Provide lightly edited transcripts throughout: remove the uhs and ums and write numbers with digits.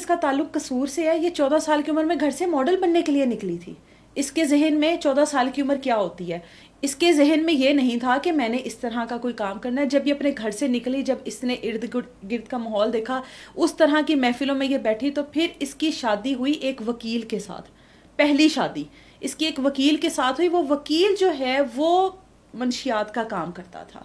اس کا تعلق قصور سے ہے. یہ 14 سال کی عمر میں گھر سے ماڈل بننے کے لیے نکلی تھی. اس کے ذہن میں 14 سال کی عمر کیا ہوتی ہے, اس کے ذہن میں یہ نہیں تھا کہ میں نے اس طرح کا کوئی کام کرنا ہے. جب یہ اپنے گھر سے نکلی, جب اس نے ارد گرد کا ماحول دیکھا, اس طرح کی محفلوں میں یہ بیٹھی, تو پھر اس کی شادی ہوئی ایک وکیل کے ساتھ. پہلی شادی اس کی ایک وکیل کے ساتھ ہوئی. وہ وکیل جو ہے وہ منشیات کا کام کرتا تھا.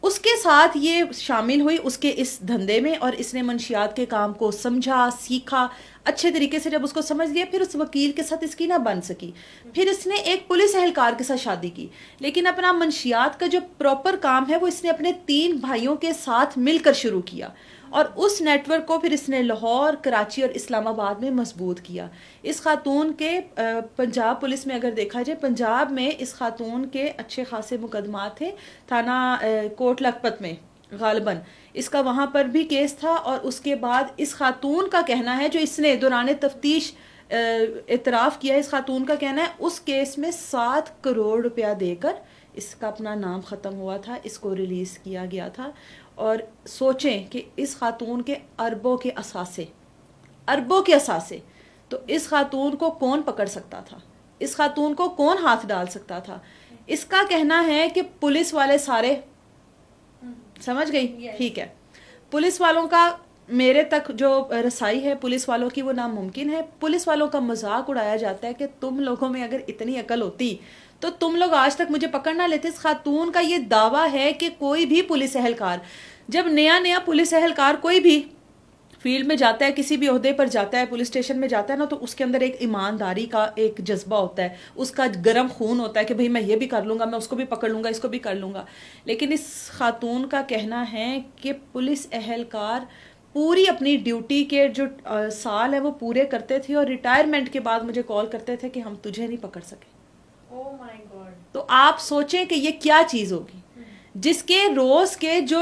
اس کے ساتھ یہ شامل ہوئی اس کے اس دھندے میں, اور اس نے منشیات کے کام کو سمجھا, سیکھا اچھے طریقے سے. جب اس کو سمجھ لیا, پھر اس وکیل کے ساتھ اس کی نہ بن سکی. پھر اس نے ایک پولیس اہلکار کے ساتھ شادی کی, لیکن اپنا منشیات کا جو پراپر کام ہے وہ اس نے اپنے 3 بھائیوں کے ساتھ مل کر شروع کیا, اور اس نیٹ ورک کو پھر اس نے لاہور, کراچی اور اسلام آباد میں مضبوط کیا. اس خاتون کے پنجاب پولیس میں اگر دیکھا جائے, پنجاب میں اس خاتون کے اچھے خاصے مقدمات تھے. تھانہ کوٹ لکھپت میں غالباً اس کا وہاں پر بھی کیس تھا. اور اس کے بعد اس خاتون کا کہنا ہے, جو اس نے دوران تفتیش اعتراف کیا, اس خاتون کا کہنا ہے اس کیس میں 7 کروڑ روپیہ دے کر اس کا اپنا نام ختم ہوا تھا, اس کو ریلیز کیا گیا تھا. اور سوچیں کہ اس خاتون کے اربوں کے اثاثے, تو اس خاتون کو کون پکڑ سکتا تھا, اس خاتون کو کون ہاتھ ڈال سکتا تھا. اس کا کہنا ہے کہ پولیس والے سارے, سمجھ گئی, ٹھیک ہے, پولیس والوں کا میرے تک جو رسائی ہے پولیس والوں کی وہ ناممکن ہے. پولیس والوں کا مذاق اڑایا جاتا ہے کہ تم لوگوں میں اگر اتنی عقل ہوتی تو تم لوگ آج تک مجھے پکڑ نہ لیتے. اس خاتون کا یہ دعویٰ ہے کہ کوئی بھی پولیس اہلکار, جب نیا پولیس اہلکار کوئی بھی فیلڈ میں جاتا ہے, کسی بھی عہدے پر جاتا ہے, پولیس اسٹیشن میں جاتا ہے نا, تو اس کے اندر ایک ایمانداری کا ایک جذبہ ہوتا ہے, اس کا گرم خون ہوتا ہے کہ بھئی میں یہ بھی کر لوں گا, میں اس کو بھی پکڑ لوں گا, اس کو بھی کر لوں گا. لیکن اس خاتون کا کہنا ہے کہ پولیس اہلکار پوری اپنی ڈیوٹی کے جو سال ہیں وہ پورے کرتے تھے, اور ریٹائرمنٹ کے بعد مجھے کال کرتے تھے کہ ہم تجھے نہیں پکڑ سکے. تو آپ سوچیں کہ یہ کیا چیز ہوگی, جس کے روز کے جو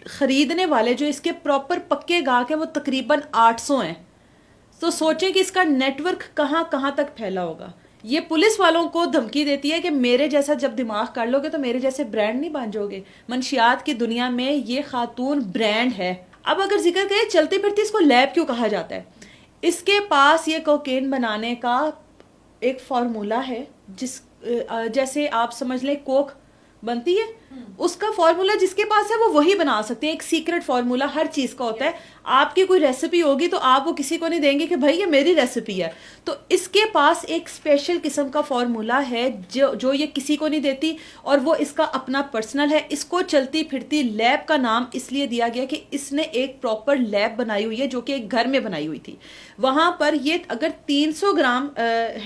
خریدنے والے جو اس کے پراپر پکے گاہک ہیں وہ تقریباً 800 ہیں. تو سوچیں کہ اس کا نیٹ ورک کہاں کہاں تک پھیلا ہوگا. یہ پولیس والوں کو دھمکی دیتی ہے کہ میرے جیسا جب دماغ کر لو گے تو میرے جیسے برانڈ نہیں بن جاؤ گے. منشیات کی دنیا میں یہ خاتون برانڈ ہے. اب اگر ذکر کریں چلتی پھرتی, اس کو لیب کیوں کہا جاتا ہے, اس کے پاس یہ کوکین بنانے کا ایک فارمولا ہے, جیسے آپ سمجھ لیں کوک بنتی ہے, اس کا فارمولا جس کے پاس ہے وہ وہی بنا سکتے ہیں. ایک سیکرٹ فارمولا ہر چیز کا ہوتا ہے. آپ کی کوئی ریسیپی ہوگی تو آپ وہ کسی کو نہیں دیں گے کہ بھائی یہ میری ریسیپی ہے, تو اس کے پاس ایک اسپیشل قسم کا فارمولا ہے جو یہ کسی کو نہیں دیتی, اور وہ اس کا اپنا پرسنل ہے. اس کو چلتی پھرتی لیب کا نام اس لیے دیا گیا کہ اس نے ایک پراپر لیب بنائی ہوئی ہے, جو کہ ایک گھر میں بنائی ہوئی تھی. وہاں پر یہ اگر 300 گرام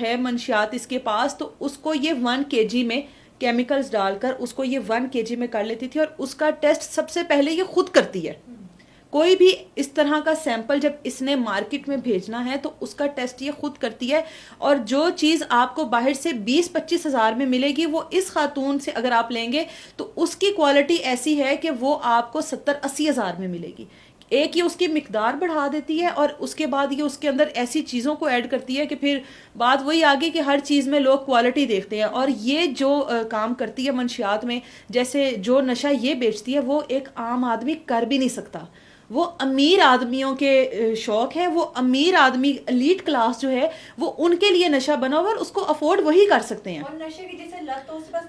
ہے منشیات اس کے پاس, تو اس کو یہ 1 kg میں کیمیکلز ڈال کر اس کو یہ 1 kg میں کر لیتی تھی, اور اس کا ٹیسٹ سب سے پہلے یہ خود کرتی ہے. کوئی بھی اس طرح کا سیمپل جب اس نے مارکیٹ میں بھیجنا ہے تو اس کا ٹیسٹ یہ خود کرتی ہے, اور جو چیز آپ کو باہر سے 20-25 ہزار میں ملے گی وہ اس خاتون سے اگر آپ لیں گے تو اس کی کوالٹی ایسی ہے کہ وہ آپ کو 70-80 ہزار میں ملے گی. ایک یہ اس کی مقدار بڑھا دیتی ہے, اور اس کے بعد یہ اس کے اندر ایسی چیزوں کو ایڈ کرتی ہے کہ پھر بات وہی آگے کہ ہر چیز میں لوگ کوالٹی دیکھتے ہیں. اور یہ جو کام کرتی ہے منشیات میں, جیسے جو نشہ یہ بیچتی ہے وہ ایک عام آدمی کر بھی نہیں سکتا. وہ امیر آدمیوں کے شوق ہیں, وہ امیر آدمی ایلیٹ کلاس جو ہے وہ ان کے لیے نشہ بنا ہوا, اور اس کو افورڈ وہی کر سکتے ہیں. اور نشے کی جیسے لت تو اس کے پاس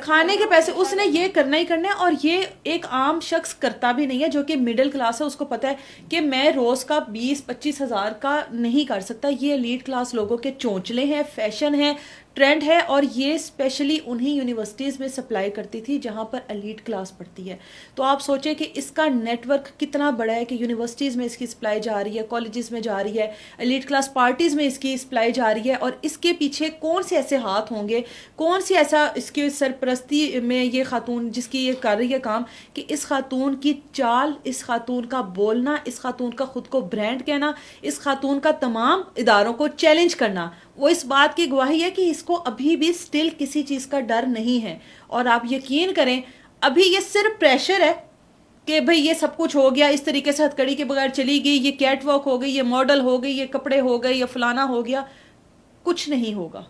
کھانے کے پیسے اس نے یہ کرنا ہی کرنا ہے. اور یہ ایک عام شخص کرتا بھی نہیں ہے جو کہ مڈل کلاس ہے, اس کو پتا ہے کہ میں روز کا 20-25 ہزار کا نہیں کر سکتا. یہ ایلیٹ کلاس لوگوں کے چونچلے ہیں, فیشن ہے, ٹرینڈ ہے, اور یہ اسپیشلی انہی یونیورسٹیز میں سپلائی کرتی تھی جہاں پر ایلیٹ کلاس پڑھتی ہے. تو آپ سوچیں کہ اس کا نیٹ ورک کتنا بڑا ہے کہ یونیورسٹیز میں اس کی سپلائی جا رہی ہے, کالجز میں جا رہی ہے, ایلیٹ کلاس پارٹیز میں اس کی سپلائی جا رہی ہے. اور اس کے پیچھے کون سے ایسے ہاتھ ہوں گے, کون سی ایسا اس کی سرپرستی میں یہ خاتون جس کی یہ کر رہی ہے کام, کہ اس خاتون کی چال, اس خاتون کا بولنا, اس خاتون کا خود کو برانڈ کہنا, اس خاتون کا تمام اداروں کو چیلنج کرنا, وہ اس بات کی گواہی ہے کہ اس کو ابھی بھی سٹل کسی چیز کا ڈر نہیں ہے. اور آپ یقین کریں ابھی یہ صرف پریشر ہے کہ بھئی یہ سب کچھ ہو گیا, اس طریقے سے ہتھکڑی کے بغیر چلی گئی, یہ کیٹ واک ہو گئی, یہ ماڈل ہو گئی, یہ کپڑے ہو گئے, یہ فلانا ہو گیا. کچھ نہیں ہوگا,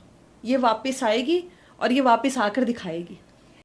یہ واپس آئے گی اور یہ واپس آ کر دکھائے گی.